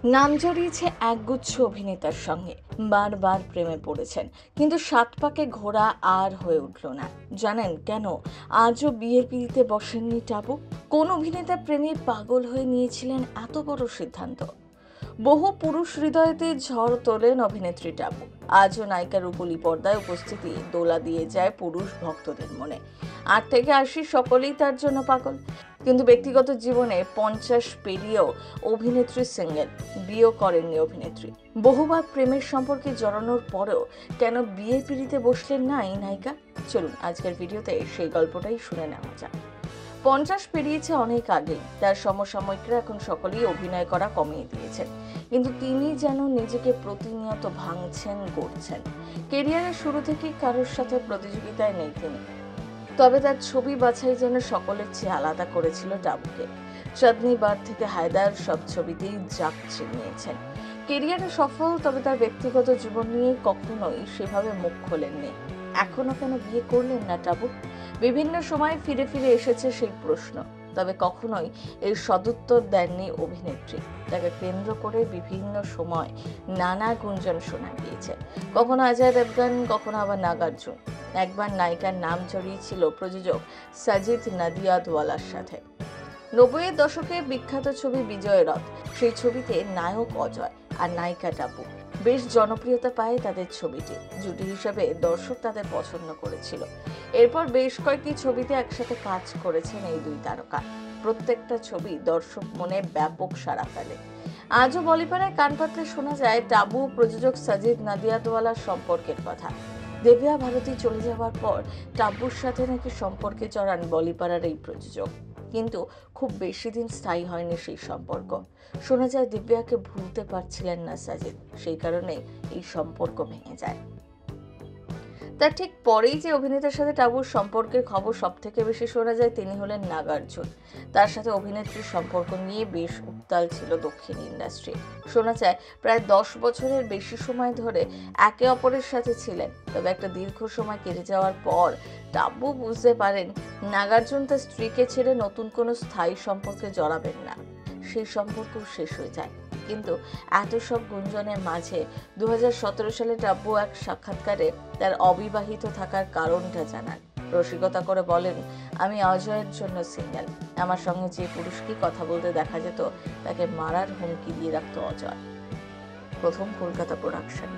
নাম জড়িয়েছে একগুচ্ছ অভিনেতার সঙ্গে, বারবার প্রেমে পড়েছেন, কিন্তু সাত পাকে ঘোড়া আর হয়ে উঠল না। জানেন কেন আজও বিয়ের পিঁড়িতে বসেননি টাবু? কোন অভিনেতা প্রেমে পাগল হয়ে নিয়েছিলেন এত বড় সিদ্ধান্ত? বহু পুরুষ হৃদয়তে ঝড় তোলেন অভিনেত্রী টাবু। আজও নায়িকার রূপলী পর্দায় উপস্থিতি দোলা দিয়ে যায় পুরুষ ভক্তদের মনে। ৮ থেকে ৮০ সকলেই তার জন্য পাগল। কিন্তু ব্যক্তিগত জীবনে ৫০ পেরিয়েও অভিনেত্রী সিঙ্গেল, বিয়েও করেননি অভিনেত্রী। বহুবার প্রেমের সম্পর্কে জড়ানোর পরেও কেন বিয়ের পিঁড়িতে বসলেন না এই নায়িকা? চলুন আজকের ভিডিওতে সেই গল্পটাই শুনে নেওয়া যাক। ৫০ পেরিয়েছে অনেক আগে, তার সমসাময়িকরা এখন সকলেই অভিনয় করা কমিয়ে দিয়েছেন, কিন্তু তিনি যেন নিজেকে প্রতিনিয়ত ভাঙছেন, গড়ছেন। কেরিয়ারের শুরু থেকেই কারোর সাথে প্রতিযোগিতায় নেই তিনি, তবে তার ছবি বাছাই যেন সকলের চেয়ে আলাদা করেছিল টাবুকে। চাঁদনি বার থেকে হায়দার সব ছবিতেই জাক ছিনিয়েছেন। কেরিয়ারে সফল, তবে তার ব্যক্তিগত জীবন নিয়ে কখনোই সেভাবে মুখ খোলেননি। এখনো কেন বিয়ে করলেন না টাবু? বিভিন্ন সময় ফিরে ফিরে এসেছে সেই প্রশ্ন, তবে কখনোই এর সদুত্তর দেননি অভিনেত্রী। তাকে কেন্দ্র করে বিভিন্ন সময় নানা গুঞ্জন শোনা গিয়েছে, কখনো অজয় দেবগন, কখনো আবার নাগার্জুন। একবার নায়িকার নাম জড়িয়েছিল প্রযোজক সাজিদ নাদিয়াদওয়ালার সাথে। ৯০-এর দশকে বিখ্যাত ছবি বিজয় রথ, সেই ছবিতে নায়ক অজয় আর নায়িকা টাবু। বেশ জনপ্রিয়তা পায় তাদের ছবিটি, জুটি হিসেবে দর্শক তাদের পছন্দ করেছিল। এরপর বেশ কয়েকটি ছবিতে একসাথে কাজ করেছেন এই দুই তারকা। প্রত্যেকটা ছবি দর্শক মনে ব্যাপক সাড়া ফেলে। আজও বলিপাড়ায় কান পাতলে শোনা যায় টাবু প্রযোজক সাজিদ নাদিয়াদওয়ালার সম্পর্কের কথা। দেবিয়া ভারতী চলে যাওয়ার পর টাব্বুর সাথে নাকি সম্পর্কে জড়ান বলিপাড়ার এই প্রযোজক, কিন্তু খুব বেশি দিন স্থায়ী হয়নি সেই সম্পর্ক। শোনা যায় দিব্যাকে ভুলতে পারছিলেন না সাজিদ, সেই কারণে এই সম্পর্ক ভেঙে যায়। তার ঠিক পরেই যে অভিনেতার সাথে টাবুর সম্পর্কের খবর সব থেকে বেশি শোনা যায়, তিনি হলেন নাগার্জুন। তার সাথে অভিনেত্রীর সম্পর্ক নিয়ে বেশ উত্তাল ছিল দক্ষিণ ইন্ডাস্ট্রি। শোনা যায় প্রায় ১০ বছরের বেশি সময় ধরে একে অপরের সাথে ছিলেন, তবে একটা দীর্ঘ সময় কেটে যাওয়ার পর টাবু বুঝতে পারেন নাগার্জুন তার স্ত্রীকে ছেড়ে নতুন কোনো স্থায়ী সম্পর্কে জড়াবেন না। সেই সম্পর্কও শেষ হয়ে যায়। কিন্তু এত সব গুঞ্জনের মাঝে ২০১৭ সালে টাব্বু এক সাক্ষাৎকারে তার অবিবাহিত থাকার কারণটা জানান। রসিকতা করে বলেন, আমি অজয়ের জন্য সিঙ্গেল। আমার সঙ্গে যে পুরুষকে কথা বলতে দেখা যেত তাকে মারার হুমকি দিয়ে রাখতো অজয়। প্রথম কলকাতা প্রোডাকশন।